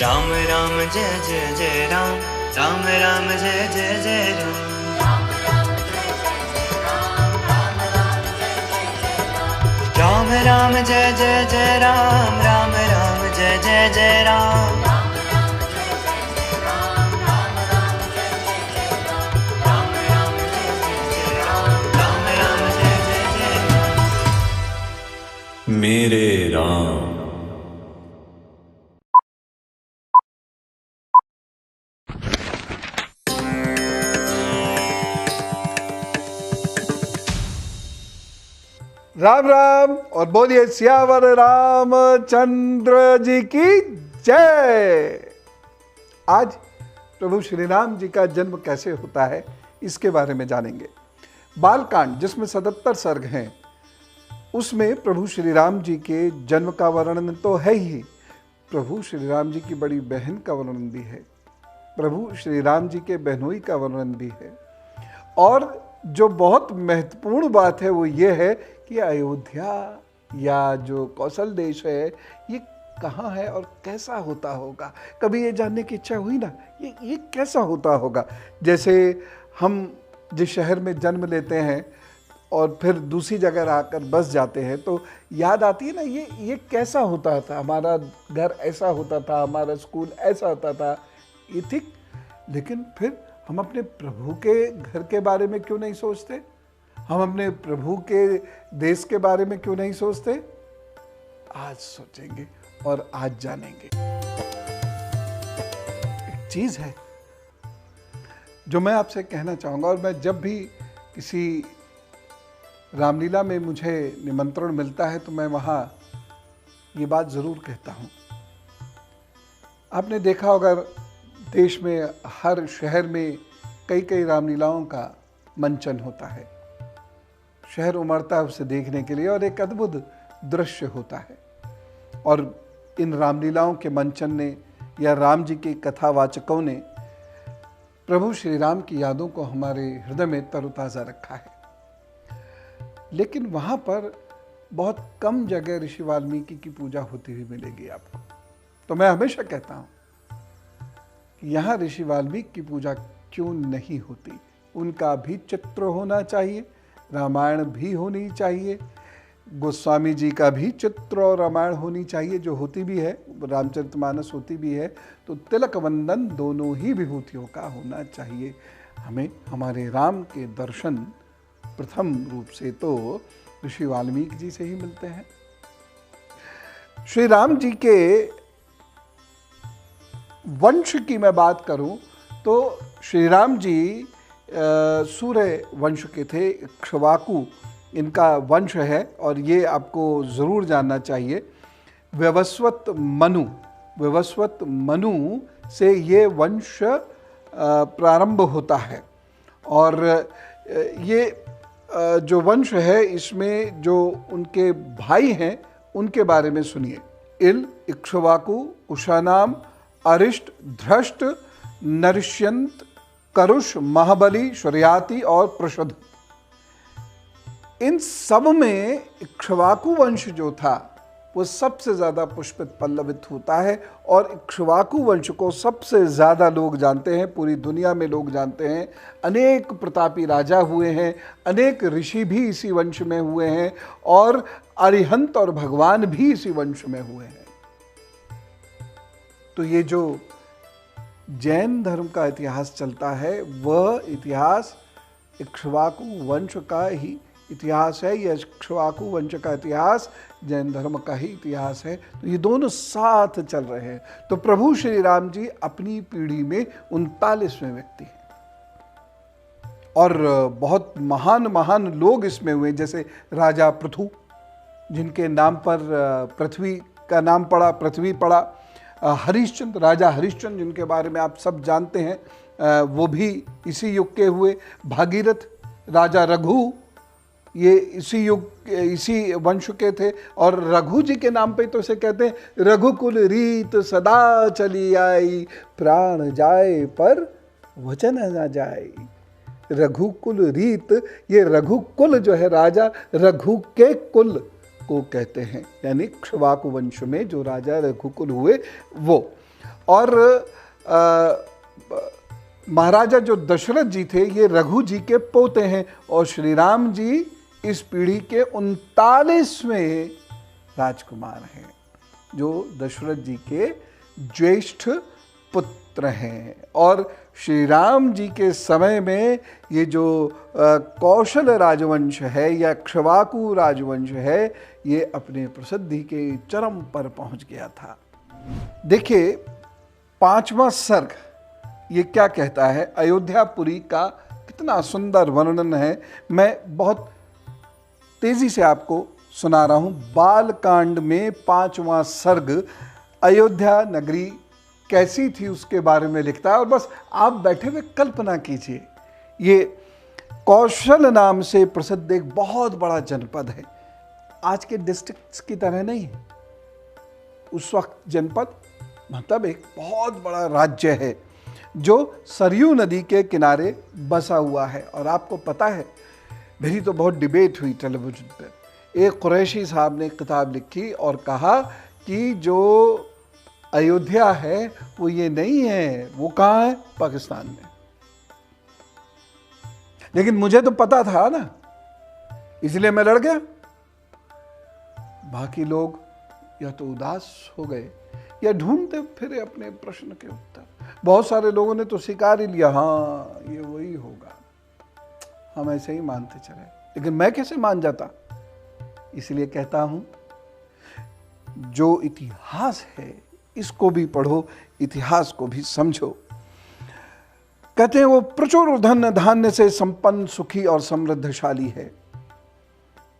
राम राम जय जय जय राम, राम राम जय जय जय राम। राम राम जय जय जय राम, राम राम जय जय जय राम। मेरे राम। राम राम और बोलिए सियावर रामचंद्र जी की जय। आज प्रभु श्री राम जी का जन्म कैसे होता है इसके बारे में जानेंगे। बालकांड जिसमें 77 सर्ग हैं, उसमें प्रभु श्री राम जी के जन्म का वर्णन तो है ही, प्रभु श्री राम जी की बड़ी बहन का वर्णन भी है, प्रभु श्री राम जी के बहनोई का वर्णन भी है। और जो बहुत महत्वपूर्ण बात है वो ये है कि अयोध्या या जो कौशल देश है ये कहाँ है और कैसा होता होगा। कभी ये जानने की इच्छा हुई ना, ये कैसा होता होगा। जैसे हम जिस शहर में जन्म लेते हैं और फिर दूसरी जगह आकर बस जाते हैं तो याद आती है ना, ये कैसा होता था, हमारा घर ऐसा होता था, हमारा स्कूल ऐसा होता था, ये ठीक। लेकिन फिर हम अपने प्रभु के घर के बारे में क्यों नहीं सोचते? हम अपने प्रभु के देश के बारे में क्यों नहीं सोचते? आज सोचेंगे और आज जानेंगे। एक चीज है जो मैं आपसे कहना चाहूंगा, और मैं जब भी किसी रामलीला में मुझे निमंत्रण मिलता है तो मैं वहां ये बात जरूर कहता हूं। आपने देखा होगा देश में हर शहर में कई कई रामलीलाओं का मंचन होता है। शहर उमड़ता है उसे देखने के लिए और एक अद्भुत दृश्य होता है। और इन रामलीलाओं के मंचन ने या राम जी के कथावाचकों ने प्रभु श्री राम की यादों को हमारे हृदय में तरोताजा रखा है। लेकिन वहाँ पर बहुत कम जगह ऋषि वाल्मीकि की पूजा होती हुई मिलेगी आपको। तो मैं हमेशा कहता हूँ कि यहाँ ऋषि वाल्मीकि की पूजा क्यों नहीं होती। उनका भी चित्र होना चाहिए, रामायण भी होनी चाहिए, गोस्वामी जी का भी चित्र और रामायण होनी चाहिए, जो होती भी है, रामचरितमानस होती भी है। तो तिलक वंदन दोनों ही विभूतियों का होना चाहिए। हमें हमारे राम के दर्शन प्रथम रूप से तो ऋषि वाल्मीकि जी से ही मिलते हैं। श्री राम जी के वंश की मैं बात करूं तो श्री राम जी सूर्य वंश के थे, इक्ष्वाकु इनका वंश है। और ये आपको ज़रूर जानना चाहिए, वैवस्वत मनु से ये वंश प्रारंभ होता है। और ये जो वंश है इसमें जो उनके भाई हैं उनके बारे में सुनिए। इल, इक्ष्वाकु, कुशानाम, अरिष्ट, धृष्ट, नरिष्यंत, करुष, महाबली, शर्याति और प्रषद। इन सब में इक्ष्वाकु वंश जो था वो सबसे ज़्यादा पुष्पित पल्लवित होता है। और इक्ष्वाकु वंश को सबसे ज़्यादा लोग जानते हैं, पूरी दुनिया में लोग जानते हैं। अनेक प्रतापी राजा हुए हैं, अनेक ऋषि भी इसी वंश में हुए हैं, और अरिहंत और भगवान भी इसी वंश में हुए हैं। तो ये जो जैन धर्म का इतिहास चलता है वह इतिहास इक्ष्वाकु वंश का ही इतिहास है। यह इक्ष्वाकु वंश का इतिहास जैन धर्म का ही इतिहास है। तो ये दोनों साथ चल रहे हैं। तो प्रभु श्री राम जी अपनी पीढ़ी में 39वें व्यक्ति हैं। और बहुत महान महान लोग इसमें हुए, जैसे राजा पृथु जिनके नाम पर पृथ्वी का नाम पड़ा, पृथ्वी पड़ा। हरिश्चंद्र, राजा हरिश्चंद्र जिनके बारे में आप सब जानते हैं, वो भी इसी युग के हुए। भागीरथ, राजा रघु, ये इसी युग, इसी वंश के थे। और रघु जी के नाम पे तो इसे कहते हैं रघुकुल रीत सदा चली आई, प्राण जाए पर वचन न जाए। रघुकुल रीत, ये रघुकुल जो है राजा रघु के कुल को कहते हैं, यानी इक्ष्वाकु वंश में जो राजा रघुकुल हुए वो। और महाराजा जो दशरथ जी थे ये रघु जी के पोते हैं और श्री राम जी इस पीढ़ी के 39वें राजकुमार हैं जो दशरथ जी के ज्येष्ठ पुत्र हैं। और श्री राम जी के समय में ये जो कौशल राजवंश है या क्षवाकु राजवंश है ये अपने प्रसिद्धि के चरम पर पहुंच गया था। देखिए 5वां सर्ग ये क्या कहता है, अयोध्यापुरी का कितना सुंदर वर्णन है। मैं बहुत तेजी से आपको सुना रहा हूं। बालकांड में 5वां सर्ग अयोध्या नगरी कैसी थी उसके बारे में लिखता है। और बस आप बैठे हुए कल्पना कीजिए, ये कौशल नाम से प्रसिद्ध एक बहुत बड़ा जनपद है। आज के डिस्ट्रिक्ट्स की तरह नहीं है, उस वक्त जनपद मतलब एक बहुत बड़ा राज्य है जो सरयू नदी के किनारे बसा हुआ है। और आपको पता है, मेरी तो बहुत डिबेट हुई टेलीविजन पर। एक कुरैशी साहब ने किताब लिखी और कहा कि जो अयोध्या है वो ये नहीं है, वो कहाँ है, पाकिस्तान में। लेकिन मुझे तो पता था ना, इसलिए मैं लड़ गया। बाकी लोग या तो उदास हो गए या ढूंढते फिरे अपने प्रश्न के उत्तर। बहुत सारे लोगों ने तो स्वीकार ही लिया, हाँ ये वही होगा, हम ऐसे ही मानते चले। लेकिन मैं कैसे मान जाता? इसलिए कहता हूं जो इतिहास है इसको भी पढ़ो, इतिहास को भी समझो। कहते हैं वो प्रचुर धन धान्य से संपन्न, सुखी और समृद्धशाली है।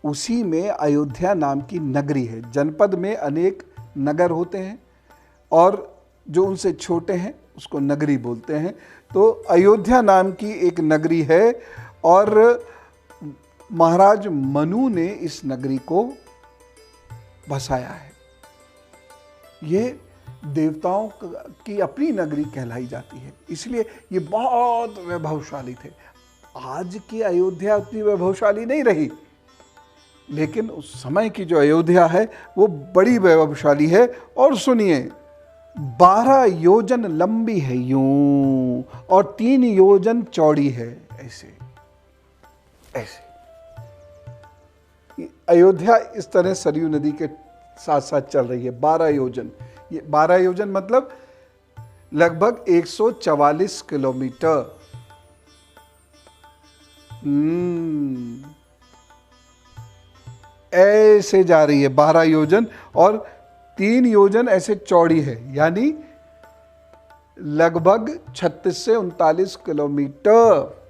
उसी में अयोध्या नाम की नगरी है। जनपद में अनेक नगर होते हैं और जो उनसे छोटे हैं उसको नगरी बोलते हैं। तो अयोध्या नाम की एक नगरी है और महाराज मनु ने इस नगरी को बसाया है। ये देवताओं की अपनी नगरी कहलाई जाती है, इसलिए ये बहुत वैभवशाली थे। आज की अयोध्या उतनी वैभवशाली नहीं रही, लेकिन उस समय की जो अयोध्या है वो बड़ी वैभवशाली है। और सुनिए, 12 योजन लंबी है यूं और 3 योजन चौड़ी है, ऐसे ऐसे। अयोध्या इस तरह सरयू नदी के साथ साथ चल रही है। 12 योजन, ये 12 योजन मतलब लगभग 144 किलोमीटर। ऐसे जा रही है 12 योजन और 3 योजन ऐसे चौड़ी है, यानी लगभग 36 से 39 किलोमीटर।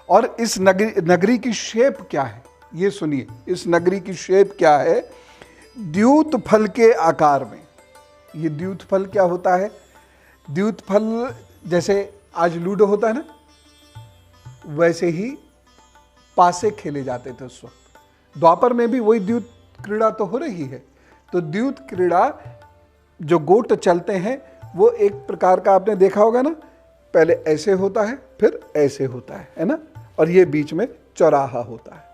और इस नगरी की शेप क्या है ये सुनिए। इस नगरी की शेप क्या है? द्यूत फल के आकार में। ये द्यूत फल क्या होता है? द्यूत फल जैसे आज लूडो होता है ना, वैसे ही पासे खेले जाते थे उस वक्त। द्वापर में भी वही द्यूत क्रीड़ा तो हो रही है। तो द्यूत क्रीड़ा जो गोट चलते हैं वो एक प्रकार का आपने देखा होगा ना, पहले ऐसे होता है फिर ऐसे होता है ना, और ये बीच में चौराहा होता है।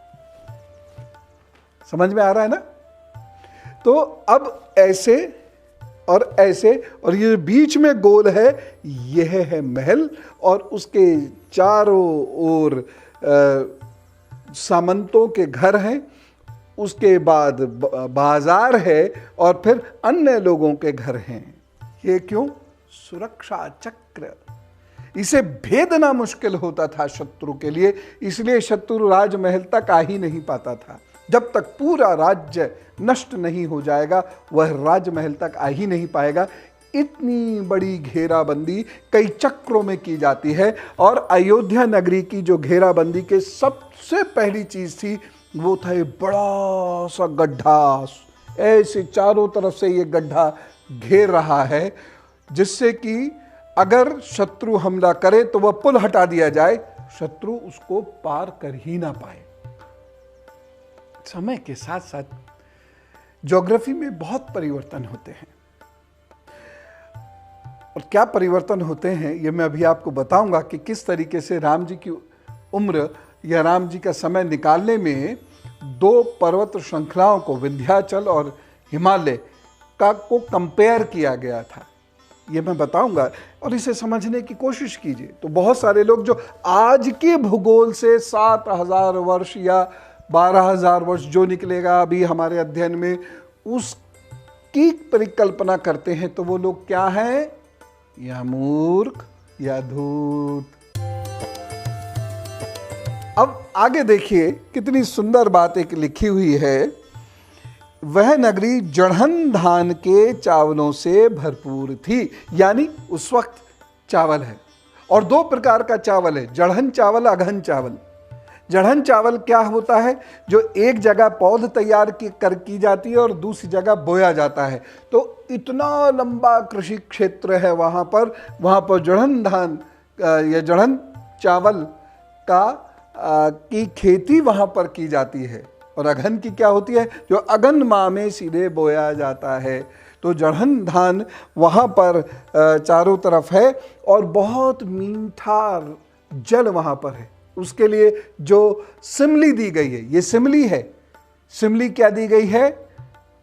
समझ में आ रहा है ना? तो अब ऐसे और ऐसे, और ये बीच में गोल है, यह है महल। और उसके चारों ओर सामंतों के घर हैं, उसके बाद बाजार है और फिर अन्य लोगों के घर हैं। ये क्यों? सुरक्षा चक्र। इसे भेदना मुश्किल होता था शत्रु के लिए, इसलिए शत्रु राजमहल तक आ ही नहीं पाता था। जब तक पूरा राज्य नष्ट नहीं हो जाएगा वह राजमहल तक आ ही नहीं पाएगा। इतनी बड़ी घेराबंदी कई चक्रों में की जाती है। और अयोध्या नगरी की जो घेराबंदी के सबसे पहली चीज थी वो था ये बड़ा सा गड्ढा। ऐसे चारों तरफ से ये गड्ढा घेर रहा है, जिससे कि अगर शत्रु हमला करे तो वह पुल हटा दिया जाए, शत्रु उसको पार कर ही ना पाए। समय के साथ साथ ज्योग्राफी में बहुत परिवर्तन होते हैं, और क्या परिवर्तन होते हैं ये मैं अभी आपको बताऊंगा कि किस तरीके से राम जी की उम्र या राम जी का समय निकालने में 2 पर्वत श्रृंखलाओं को, विंध्याचल और हिमालय का को कंपेयर किया गया था। ये मैं बताऊंगा और इसे समझने की कोशिश कीजिए। तो बहुत सारे लोग जो आज के भूगोल से 7,000 वर्ष या 12,000 वर्ष जो निकलेगा अभी हमारे अध्ययन में, उसकी परिकल्पना करते हैं, तो वो लोग क्या हैं? या मूर्ख या धूर्त। अब आगे देखिए कितनी सुंदर बात एक लिखी हुई है। वह नगरी जड़हन धान के चावलों से भरपूर थी। यानी उस वक्त चावल है और दो प्रकार का चावल है, जड़हन चावल, अगहन चावल। जड़हन चावल क्या होता है? जो एक जगह पौध तैयार की जाती है और दूसरी जगह बोया जाता है। तो इतना लंबा कृषि क्षेत्र है वहाँ पर जड़हन धान या जड़हन चावल की खेती वहाँ पर की जाती है। और अगहन की क्या होती है? जो अगन माह में सीधे बोया जाता है। तो जड़हन धान वहाँ पर चारों तरफ है और बहुत मीठा जल वहाँ पर है। उसके लिए जो सिमली दी गई है, ये सिमली है। सिमली क्या दी गई है?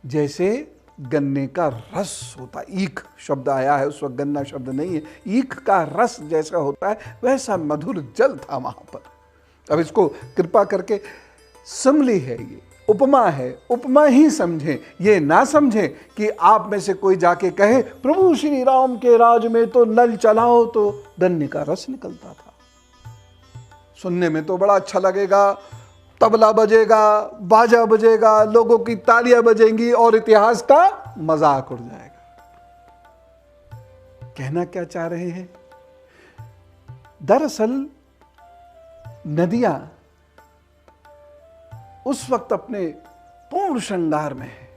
जैसे गन्ने का रस होता है, ईख शब्द आया है, उस वक्त गन्ना शब्द नहीं है, ईख का रस जैसा होता है वैसा मधुर जल था वहाँ पर। अब इसको कृपा करके सिमली है, ये उपमा है, उपमा ही समझें, ये ना समझें कि आप में से कोई जाके कहे प्रभु श्री राम के राज में तो नल चलाओ तो गन्ने का रस निकलता था। सुनने में तो बड़ा अच्छा लगेगा, तबला बजेगा, बाजा बजेगा, लोगों की तालियां बजेंगी और इतिहास का मजाक उड़ जाएगा। कहना क्या चाह रहे हैं? दरअसल नदियां उस वक्त अपने पूर्ण श्रृंगार में है।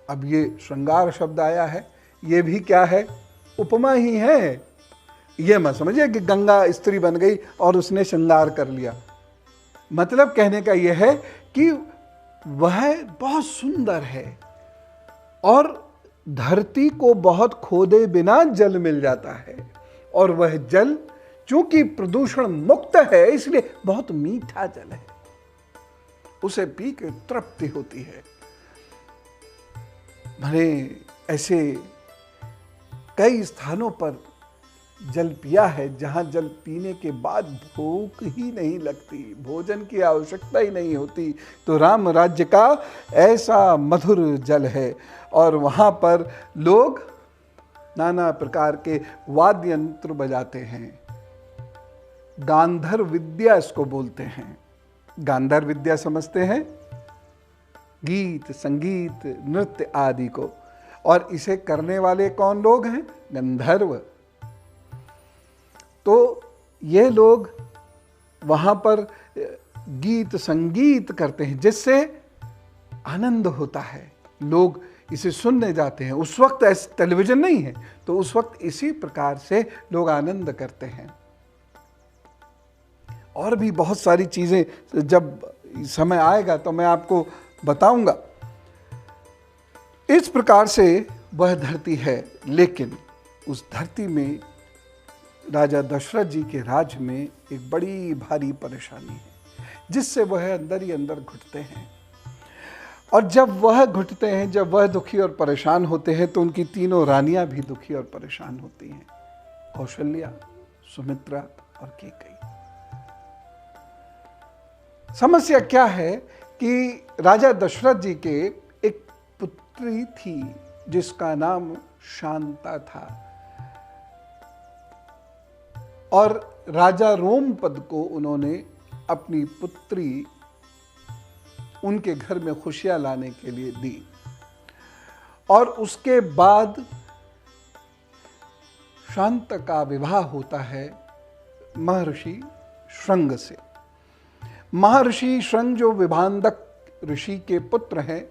अब ये श्रृंगार शब्द आया है, ये भी क्या है? उपमा ही है। ये मत समझिए कि गंगा स्त्री बन गई और उसने श्रृंगार कर लिया। मतलब कहने का यह है कि वह बहुत सुंदर है और धरती को बहुत खोदे बिना जल मिल जाता है और वह जल चूंकि प्रदूषण मुक्त है इसलिए बहुत मीठा जल है, उसे पी के तृप्ति होती है। मैंने ऐसे कई स्थानों पर जल पिया है जहां जल पीने के बाद भूख ही नहीं लगती, भोजन की आवश्यकता ही नहीं होती। तो राम राज्य का ऐसा मधुर जल है और वहां पर लोग नाना प्रकार के वाद्य यंत्र बजाते हैं। गांधर्व विद्या इसको बोलते हैं। गांधर्व विद्या समझते हैं? गीत, संगीत, नृत्य आदि को। और इसे करने वाले कौन लोग हैं? गंधर्व। तो ये लोग वहां पर गीत संगीत करते हैं जिससे आनंद होता है, लोग इसे सुनने जाते हैं। उस वक्त ऐसे टेलीविजन नहीं है तो उस वक्त इसी प्रकार से लोग आनंद करते हैं। और भी बहुत सारी चीजें जब समय आएगा तो मैं आपको बताऊंगा। इस प्रकार से वह धरती है, लेकिन उस धरती में राजा दशरथ जी के राज में एक बड़ी भारी परेशानी है जिससे वह अंदर ही अंदर घुटते हैं। और जब वह घुटते हैं, जब वह दुखी और परेशान होते हैं तो उनकी तीनों रानियां भी दुखी और परेशान होती हैं, कौशल्या, सुमित्रा और कैकेयी। समस्या क्या है कि राजा दशरथ जी के एक पुत्री थी जिसका नाम शांता था और राजा रोमपद को उन्होंने अपनी पुत्री उनके घर में खुशियां लाने के लिए दी। और उसके बाद शांत का विवाह होता है महर्षि श्रृंग से। महर्षि श्रृंग जो विभांडक ऋषि के पुत्र हैं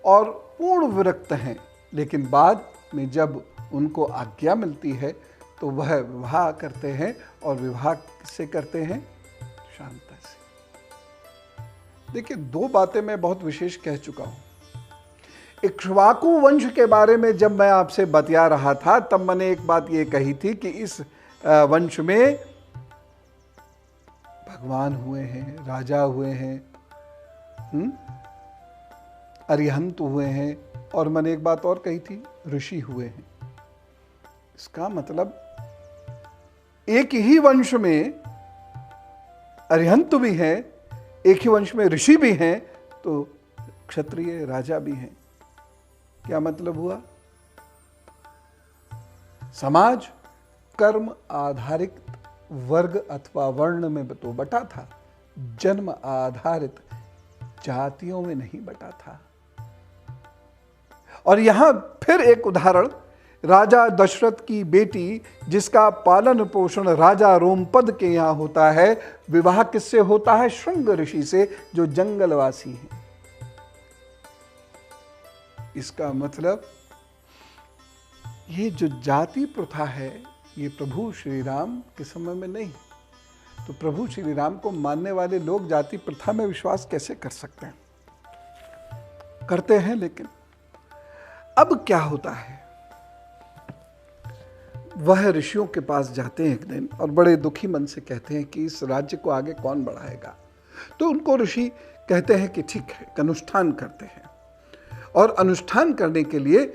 और पूर्ण विरक्त हैं, लेकिन बाद में जब उनको आज्ञा मिलती है तो वह विवाह करते हैं। और विवाह किससे करते हैं? शांता से। देखिए, दो बातें मैं बहुत विशेष कह चुका हूं। इक्ष्वाकु वंश के बारे में जब मैं आपसे बतिया रहा था तब मैंने एक बात ये कही थी कि इस वंश में भगवान हुए हैं, राजा हुए हैं। अरिहंत हुए हैं, और मैंने एक बात और कही थी, ऋषि हुए हैं। इसका मतलब एक ही वंश में अरिहंत भी हैं, एक ही वंश में ऋषि भी हैं, तो क्षत्रिय राजा भी हैं। क्या मतलब हुआ? समाज कर्म आधारित वर्ग अथवा वर्ण में तो बटा था, जन्म आधारित जातियों में नहीं बटा था। और यहां फिर एक उदाहरण, राजा दशरथ की बेटी जिसका पालन पोषण राजा रोमपद के यहां होता है, विवाह किससे होता है? श्रृंग ऋषि से, जो जंगलवासी हैं। इसका मतलब ये जो जाति प्रथा है, ये प्रभु श्री राम के समय में नहीं। तो प्रभु श्री राम को मानने वाले लोग जाति प्रथा में विश्वास कैसे कर सकते हैं? करते हैं। लेकिन अब क्या होता है, वह ऋषियों के पास जाते हैं एक दिन और बड़े दुखी मन से कहते हैं कि इस राज्य को आगे कौन बढ़ाएगा। तो उनको ऋषि कहते हैं कि ठीक है, एक अनुष्ठान करते हैं। और अनुष्ठान करने के लिए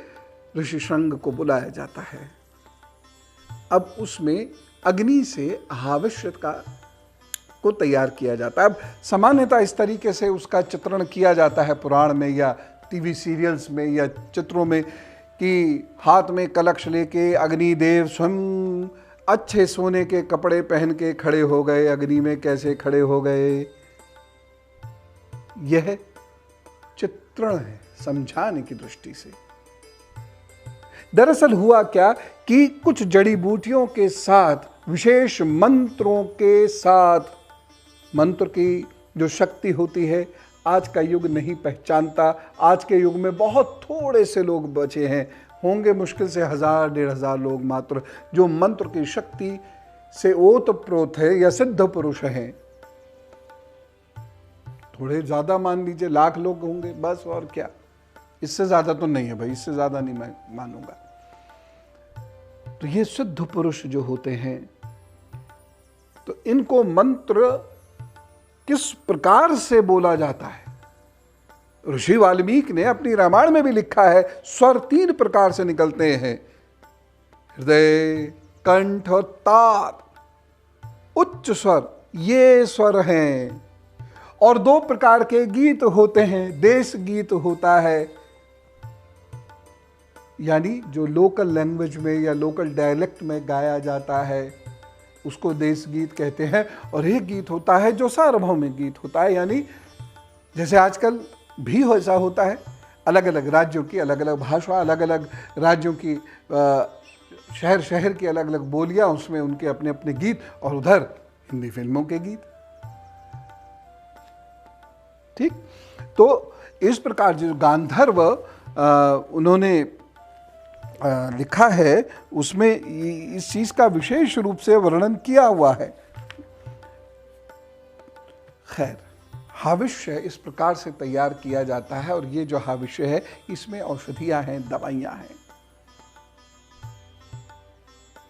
ऋषि श्रृंग को बुलाया जाता है। अब उसमें अग्नि से हाविष्य को तैयार किया जाता है। अब सामान्यतः इस तरीके से उसका चित्रण किया जाता है पुराण में या टीवी सीरियल्स में या चित्रों में, कि हाथ में कलश लेके अग्निदेव स्वयं अच्छे सोने के कपड़े पहन के खड़े हो गए। अग्नि में कैसे खड़े हो गए? यह चित्रण है समझाने की दृष्टि से। दरअसल हुआ क्या कि कुछ जड़ी बूटियों के साथ, विशेष मंत्रों के साथ, मंत्र की जो शक्ति होती है आज का युग नहीं पहचानता। आज के युग में बहुत थोड़े से लोग बचे हैं, होंगे मुश्किल से 1000-1500 लोग मात्र, जो मंत्र की शक्ति से ओतप्रोत है या सिद्ध पुरुष हैं। थोड़े ज्यादा मान लीजिए, लाख लोग होंगे बस, और क्या, इससे ज्यादा तो नहीं है भाई, इससे ज्यादा नहीं मैं मानूंगा। तो ये सिद्ध पुरुष जो होते हैं, तो इनको मंत्र किस प्रकार से बोला जाता है? ऋषि वाल्मीकि ने अपनी रामायण में भी लिखा है, स्वर 3 प्रकार से निकलते हैं, हृदय, कंठ और तार। उच्च स्वर ये स्वर हैं। और 2 प्रकार के गीत होते हैं, देश गीत होता है, यानी जो लोकल लैंग्वेज में या लोकल डायलेक्ट में गाया जाता है उसको देश गीत कहते हैं। और एक गीत होता है जो सार्वभौमिक गीत होता है, यानी जैसे आजकल भी ऐसा होता है, अलग अलग राज्यों की अलग अलग भाषा, अलग अलग राज्यों की शहर शहर की अलग अलग बोलियां, उसमें उनके अपने अपने गीत, और उधर हिंदी फिल्मों के गीत। ठीक, तो इस प्रकार जो गांधर्व उन्होंने लिखा है, उसमें इस चीज का विशेष रूप से वर्णन किया हुआ है। खैर, हाविष्य इस प्रकार से तैयार किया जाता है, और ये जो हाविष्य है इसमें औषधियां हैं, दवाइयां हैं,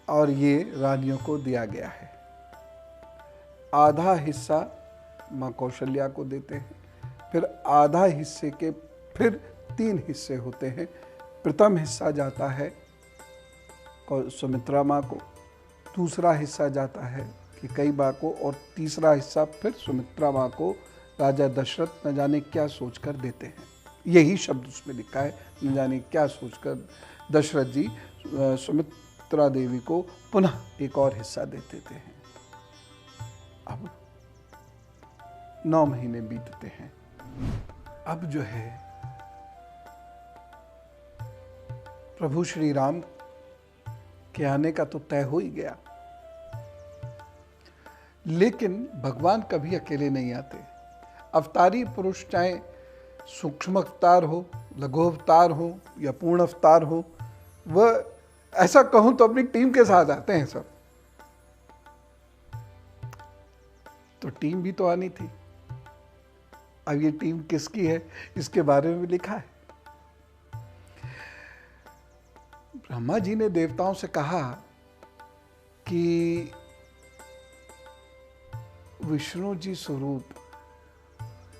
और ये रानियों को दिया गया है। आधा हिस्सा मां कौशल्या को देते हैं, फिर आधा हिस्से के फिर 3 हिस्से होते हैं। प्रथम हिस्सा जाता है सुमित्रा माँ को, दूसरा हिस्सा जाता है कैकेयी माँ को, और तीसरा हिस्सा फिर सुमित्रा माँ को राजा दशरथ न जाने क्या सोचकर देते हैं। यही शब्द उसमें लिखा है, न जाने क्या सोचकर दशरथ जी सुमित्रा देवी को पुनः एक और हिस्सा दे देते हैं। अब 9 महीने बीतते हैं। अब जो है प्रभु श्री राम के आने का तो तय हो ही गया, लेकिन भगवान कभी अकेले नहीं आते। अवतारी पुरुष चाहे सूक्ष्म अवतार हो, लघु अवतार हो या पूर्ण अवतार हो, वह ऐसा कहूं तो अपनी टीम के साथ आते हैं सब। तो टीम भी तो आनी थी। अब ये टीम किसकी है इसके बारे में भी लिखा है। ब्रह्मा जी ने देवताओं से कहा कि विष्णु जी स्वरूप,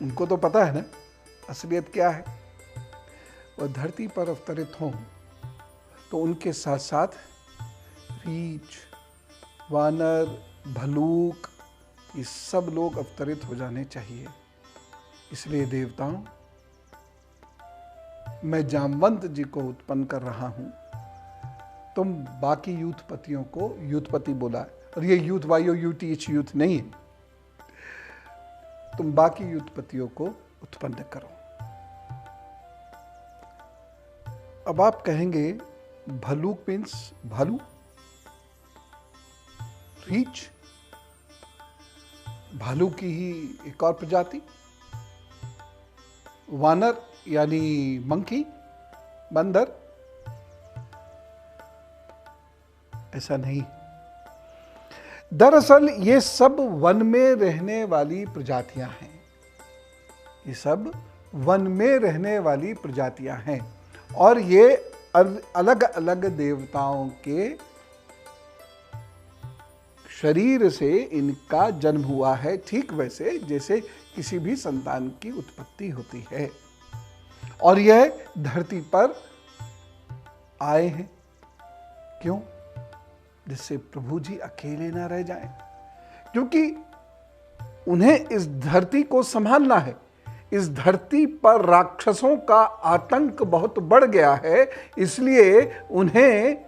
उनको तो पता है ना असलियत क्या है, वह धरती पर अवतरित हों तो उनके साथ साथ रीछ, वानर, भलूक, ये सब लोग अवतरित हो जाने चाहिए। इसलिए देवताओं, मैं जामवंत जी को उत्पन्न कर रहा हूं, तुम बाकी यूथपतियों को, यूथपति बोला और ये यूथ YOUTH यूथ नहीं है, तुम बाकी यूथपतियों को उत्पन्न करो। अब आप कहेंगे भलूक मीन्स भालू, रीछ भालू की ही एक और प्रजाति, वानर यानी मंकी, बंदर। ऐसा नहीं। दरअसल ये सब वन में रहने वाली प्रजातियां हैं। ये सब वन में रहने वाली प्रजातियां हैं और ये अलग अलग देवताओं के शरीर से इनका जन्म हुआ है, ठीक वैसे जैसे किसी भी संतान की उत्पत्ति होती है। और यह धरती पर आए हैं। क्यों? जिससे प्रभु जी अकेले ना रह जाएं, क्योंकि उन्हें इस धरती को संभालना है। इस धरती पर राक्षसों का आतंक बहुत बढ़ गया है, इसलिए उन्हें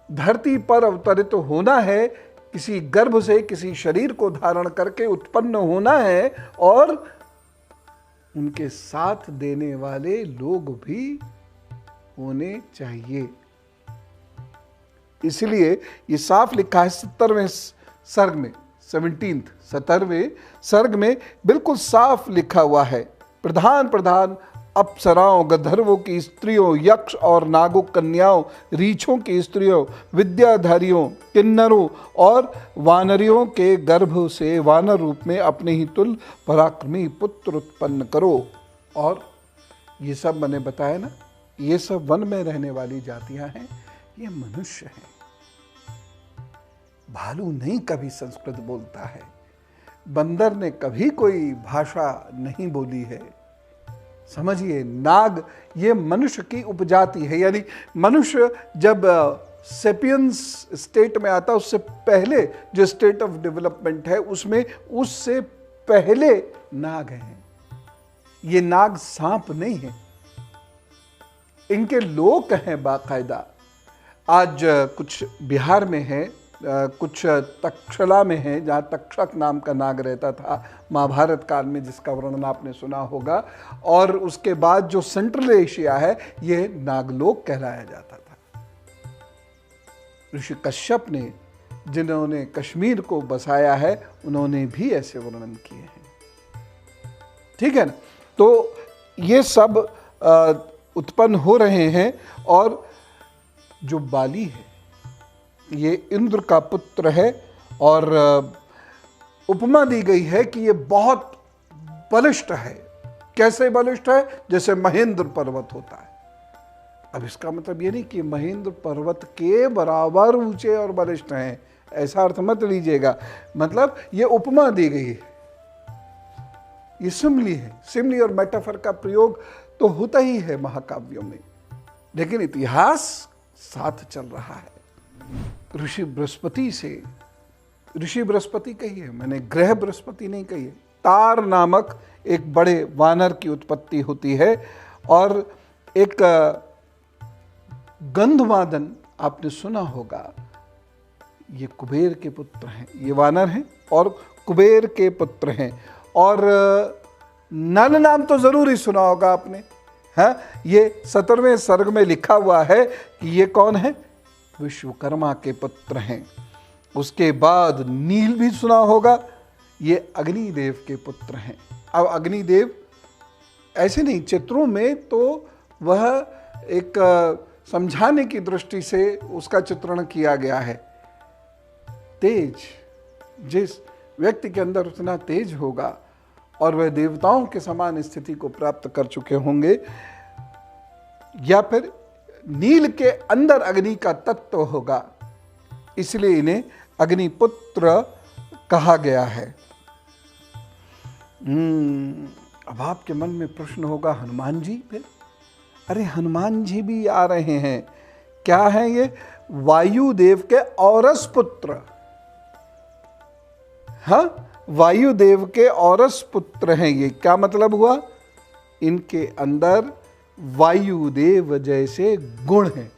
धरती पर अवतरित होना है, किसी गर्भ से किसी शरीर को धारण करके उत्पन्न होना है और उनके साथ देने वाले लोग भी होने चाहिए। इसलिए ये साफ लिखा है 17वें सर्ग में, 17वें सर्ग में बिल्कुल साफ लिखा हुआ है, प्रधान प्रधान अप्सराओं, गंधर्वों की स्त्रियों, यक्ष और नागों, कन्याओं, रीछों की स्त्रियों, विद्याधारियों, किन्नरों और वानरियों के गर्भ से वानर रूप में अपने ही तुल्य पराक्रमी पुत्र उत्पन्न करो। और ये सब मैंने बताया ना, ये सब वन में रहने वाली जातियां हैं, ये मनुष्य हैं। भालू नहीं कभी संस्कृत बोलता है, बंदर ने कभी कोई भाषा नहीं बोली है। समझिए, नाग ये मनुष्य की उपजाति है, यानी मनुष्य जब सेपियंस स्टेट में आता, उससे पहले जो स्टेट ऑफ डेवलपमेंट है उसमें उससे पहले नाग हैं। ये नाग सांप नहीं है, इनके लोक हैं बाकायदा। आज कुछ बिहार में है, कुछ तक्षला में है, जहाँ तक्षक नाम का नाग रहता था महाभारत काल में, जिसका वर्णन आपने सुना होगा। और उसके बाद जो सेंट्रल एशिया है, ये नागलोक कहलाया जाता था। ऋषि कश्यप ने, जिन्होंने कश्मीर को बसाया है, उन्होंने भी ऐसे वर्णन किए हैं। ठीक है ना? तो ये सब उत्पन्न हो रहे हैं। और जो बाली है, ये इंद्र का पुत्र है और उपमा दी गई है कि ये बहुत बलिष्ठ है। कैसे बलिष्ठ है? जैसे महेंद्र पर्वत होता है। अब इसका मतलब ये नहीं कि महेंद्र पर्वत के बराबर ऊंचे और बलिष्ठ हैं, ऐसा अर्थ मत लीजिएगा। मतलब ये उपमा दी गई है, ये सिमली है। सिमली और मेटाफर का प्रयोग तो होता ही है महाकाव्यों में, लेकिन इतिहास साथ चल रहा है। ऋषि बृहस्पति से, ऋषि बृहस्पति कही है मैंने, ग्रह बृहस्पति नहीं कही है। तार नामक एक बड़े वानर की उत्पत्ति होती है और एक गंधमादन आपने सुना होगा, ये कुबेर के पुत्र हैं। ये वानर हैं और कुबेर के पुत्र हैं। और नल नाम तो जरूर ही सुना होगा आपने, है? ये 17वें सर्ग में लिखा हुआ है कि ये कौन है? विश्वकर्मा के पुत्र हैं। उसके बाद नील भी सुना होगा, ये अग्निदेव के पुत्र हैं। अब अग्निदेव ऐसे नहीं, चित्रों में तो वह एक समझाने की दृष्टि से उसका चित्रण किया गया है। तेज, जिस व्यक्ति के अंदर उतना तेज होगा और वह देवताओं के समान स्थिति को प्राप्त कर चुके होंगे, या फिर नील के अंदर अग्नि का तत्व होगा, इसलिए इन्हें अग्निपुत्र कहा गया है। अब आपके मन में प्रश्न होगा, हनुमान जी? फिर अरे हनुमान जी भी आ रहे हैं। क्या है ये? वायुदेव के औरस पुत्र। हाँ, वायुदेव के औरस पुत्र हैं ये। क्या मतलब हुआ? इनके अंदर वायुदेव जैसे गुण हैं।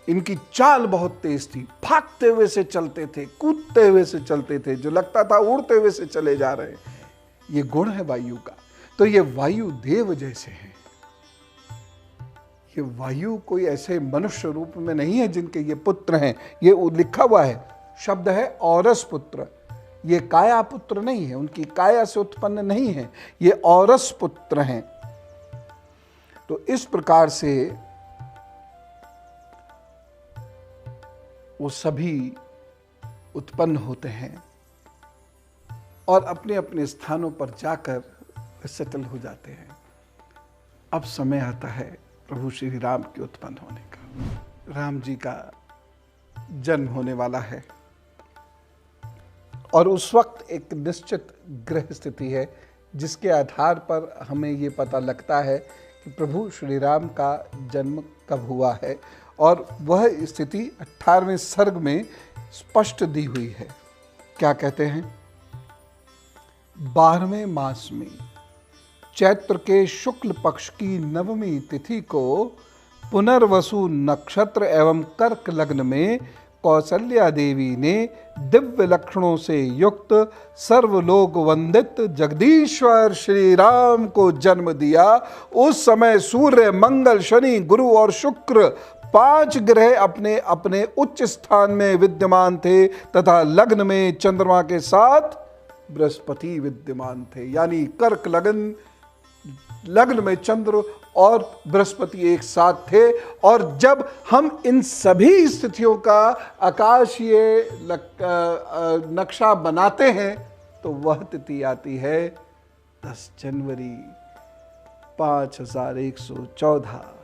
इनकी चाल बहुत तेज थी, भागते हुए से चलते थे, कूदते हुए से चलते थे, जो लगता था उड़ते हुए से चले जा रहे हैं। ये गुण है वायु का। तो ये वायुदेव जैसे हैं। ये वायु कोई ऐसे मनुष्य रूप में नहीं है जिनके ये पुत्र हैं। ये लिखा हुआ है, शब्द है औरस पुत्र। ये काया पुत्र नहीं है, उनकी काया से उत्पन्न नहीं है, ये औरस पुत्र हैं। तो इस प्रकार से वो सभी उत्पन्न होते हैं और अपने अपने स्थानों पर जाकर सेटल हो जाते हैं। अब समय आता है प्रभु श्री राम के उत्पन्न होने का। राम जी का जन्म होने वाला है और उस वक्त एक निश्चित ग्रह स्थिति है जिसके आधार पर हमें ये पता लगता है कि प्रभु श्री राम का जन्म कब हुआ है। और वह स्थिति 18वें सर्ग में स्पष्ट दी हुई है। क्या कहते हैं? 12वें मास में चैत्र के शुक्ल पक्ष की नवमी तिथि को पुनर्वसु नक्षत्र एवं कर्क लग्न में कौसल्या देवी ने दिव्य लक्षणों से युक्त सर्वलोक वंदित जगदीश्वर श्री राम को जन्म दिया। उस समय सूर्य, मंगल, शनि, गुरु और शुक्र 5 ग्रह अपने अपने उच्च स्थान में विद्यमान थे तथा लग्न में चंद्रमा के साथ बृहस्पति विद्यमान थे। यानी कर्क लग्न में चंद्र और बृहस्पति एक साथ थे। और जब हम इन सभी स्थितियों का आकाशीय नक्शा बनाते हैं तो वह तिथि आती है 10 जनवरी 5114।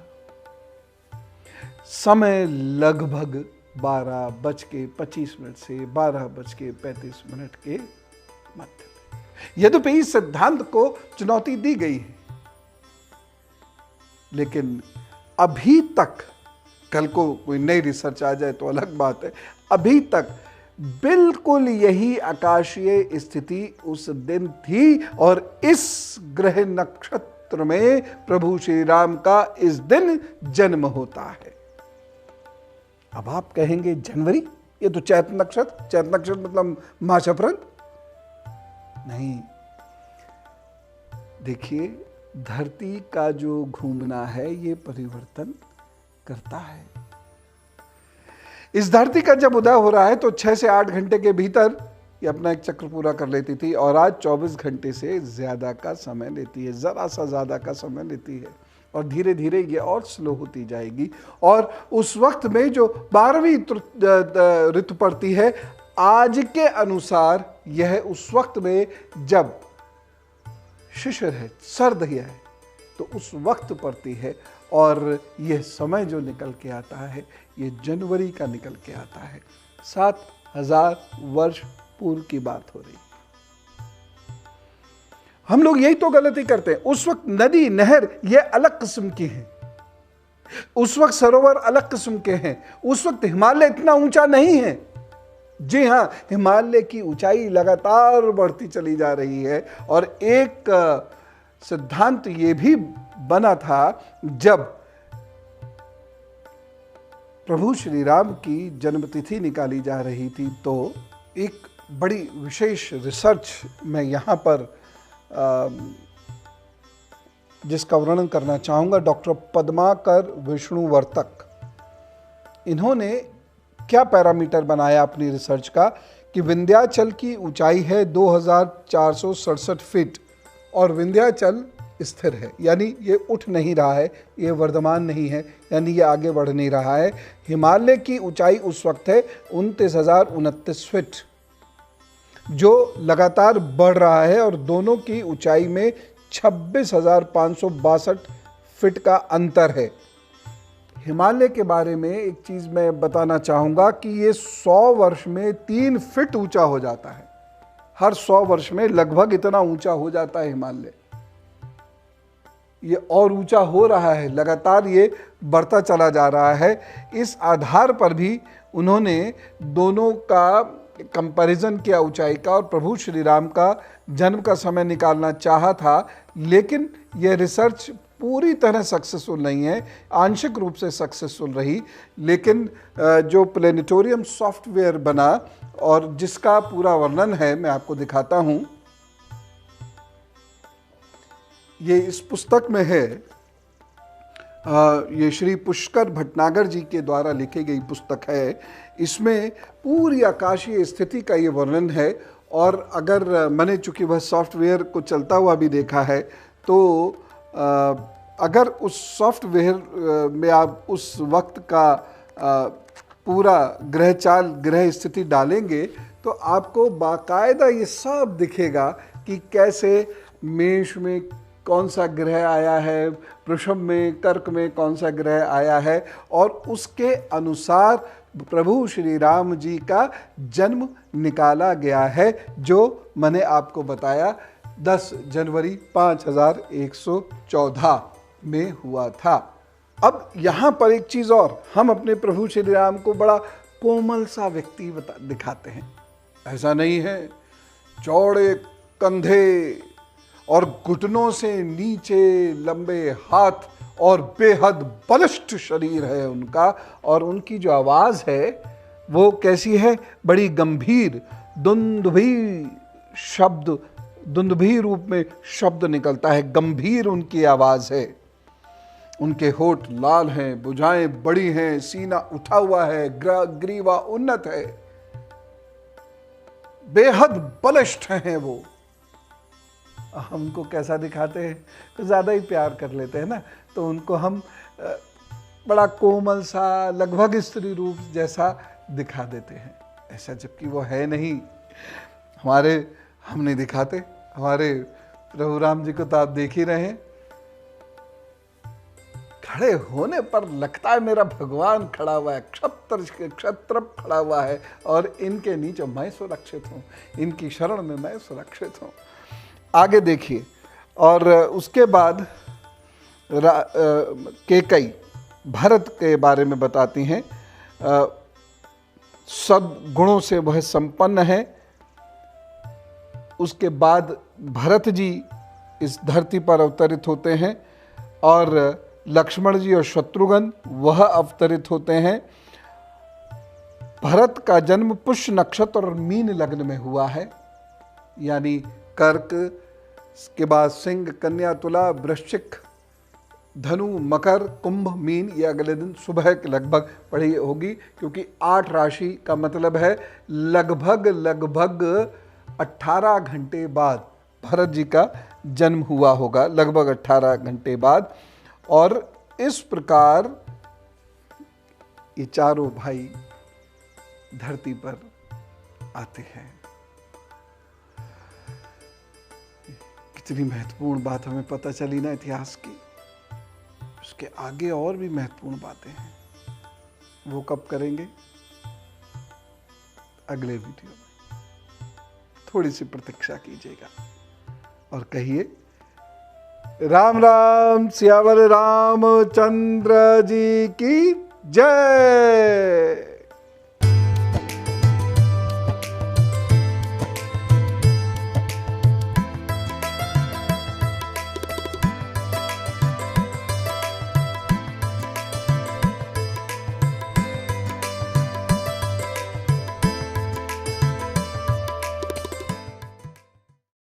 समय लगभग 12:25 से 12:35 के मध्य में। यद्यपि इस सिद्धांत को चुनौती दी गई है, लेकिन अभी तक, कल को कोई नई रिसर्च आ जाए तो अलग बात है, अभी तक बिल्कुल यही आकाशीय स्थिति उस दिन थी और इस ग्रह नक्षत्र में प्रभु श्री राम का इस दिन जन्म होता है। अब आप कहेंगे जनवरी, ये तो चैत्र नक्षत्र मतलब मास अप्रैल। नहीं, देखिए धरती का जो घूमना है ये परिवर्तन करता है। इस धरती का जब उदय हो रहा है तो 6 से 8 घंटे के भीतर ये अपना एक चक्र पूरा कर लेती थी और आज 24 घंटे से ज्यादा का समय लेती है, जरा सा ज्यादा का समय लेती है और धीरे धीरे ये और स्लो होती जाएगी। और उस वक्त में जो 12वीं ऋतु पड़ती है, आज के अनुसार यह उस वक्त में जब शिशिर है, सर्द है, तो उस वक्त पड़ती है। और यह समय जो निकल के आता है ये जनवरी का निकल के आता है। 7000 वर्ष पूर्व की बात हो रही है। हम लोग यही तो गलती करते हैं। उस वक्त नदी, नहर ये अलग किस्म की हैं, उस वक्त सरोवर अलग किस्म के हैं, उस वक्त हिमालय इतना ऊंचा नहीं है। जी हां, हिमालय की ऊंचाई लगातार बढ़ती चली जा रही है। और एक सिद्धांत ये भी बना था जब प्रभु श्री राम की जन्मतिथि निकाली जा रही थी, तो एक बड़ी विशेष रिसर्च मैं यहाँ पर जिसका वर्णन करना चाहूँगा, डॉक्टर पद्माकर विष्णुवर्तक, इन्होंने क्या पैरामीटर बनाया अपनी रिसर्च का कि विंध्याचल की ऊंचाई है 2467 फीट और विंध्याचल स्थिर है, यानी ये उठ नहीं रहा है, ये वर्धमान नहीं है, यानी ये आगे बढ़ नहीं रहा है। हिमालय की ऊंचाई उस वक्त है 29,029 फीट, जो लगातार बढ़ रहा है और दोनों की ऊंचाई में 26,562 फीट का अंतर है। हिमालय के बारे में एक चीज़ मैं बताना चाहूँगा कि ये 100 वर्ष में 3 फीट ऊंचा हो जाता है। हर 100 वर्ष में लगभग इतना ऊंचा हो जाता है हिमालय। ये और ऊंचा हो रहा है, लगातार ये बढ़ता चला जा रहा है। इस आधार पर भी उन्होंने दोनों का कंपैरिजन किया ऊंचाई का, और प्रभु श्री राम का जन्म का समय निकालना चाहा था, लेकिन यह रिसर्च पूरी तरह सक्सेसफुल नहीं है, आंशिक रूप से सक्सेसफुल रही। लेकिन जो प्लेनेटोरियम सॉफ्टवेयर बना और जिसका पूरा वर्णन है मैं आपको दिखाता हूं, ये इस पुस्तक में है। ये श्री पुष्कर भटनागर जी के द्वारा लिखी गई पुस्तक है। इसमें पूरी आकाशीय स्थिति का ये वर्णन है, और अगर मैंने चूंकि वह सॉफ्टवेयर को चलता हुआ भी देखा है, तो अगर उस सॉफ्टवेयर में आप उस वक्त का पूरा ग्रह चाल, ग्रह स्थिति डालेंगे, तो आपको बाकायदा ये सब दिखेगा कि कैसे मेष में कौन सा ग्रह आया है, वृषभ में, कर्क में कौन सा ग्रह आया है, और उसके अनुसार प्रभु श्री राम जी का जन्म निकाला गया है, जो मैंने आपको बताया 10 जनवरी 5114 में हुआ था। अब यहाँ पर एक चीज़ और, हम अपने प्रभु श्री राम को बड़ा कोमल सा व्यक्ति दिखाते हैं। ऐसा नहीं है, चौड़े कंधे और घुटनों से नीचे लंबे हाथ और बेहद बलिष्ठ शरीर है उनका, और उनकी जो आवाज़ है वो कैसी है, बड़ी गंभीर, दुंदुभी रूप में शब्द निकलता है, गंभीर उनकी आवाज़ है। उनके होठ लाल हैं, भुजाएं बड़ी हैं, सीना उठा हुआ है, ग्रीवा उन्नत है, बेहद बलिष्ठ हैं वो। हमको कैसा दिखाते हैं, तो ज़्यादा ही प्यार कर लेते हैं ना, तो उनको हम बड़ा कोमल सा, लगभग स्त्री रूप जैसा दिखा देते हैं, ऐसा जबकि वो है नहीं। हम नहीं दिखाते। हमारे प्रभु राम जी को तो आप देख ही रहे हैं, खड़े होने पर लगता है मेरा भगवान खड़ा हुआ है, क्षत्र खड़ा हुआ है, और इनके नीचे मैं सुरक्षित हूँ, इनकी शरण में मैं सुरक्षित हूँ। आगे देखिए, और उसके बाद कैकेयी भरत के बारे में बताती हैं। सद्गुणों से वह संपन्न है। उसके बाद भरत जी इस धरती पर अवतरित होते हैं, और लक्ष्मण जी और शत्रुघ्न वह अवतरित होते हैं। भरत का जन्म पुष्य नक्षत्र और मीन लग्न में हुआ है, यानी कर्क के बाद सिंह, कन्या, तुला, वृश्चिक, धनु, मकर, कुंभ, मीन, ये अगले दिन सुबह के लगभग पड़ी होगी, क्योंकि 8 राशि का मतलब है लगभग 18 घंटे बाद भरत जी का जन्म हुआ होगा, लगभग 18 घंटे बाद। और इस प्रकार ये चारों भाई धरती पर आते हैं। कितनी महत्वपूर्ण बात हमें पता चली ना इतिहास की। उसके आगे और भी महत्वपूर्ण बातें हैं, वो कब करेंगे, अगले वीडियो में। थोड़ी सी प्रतीक्षा कीजिएगा और कहिए राम राम, सियावर रामचंद्र जी की जय।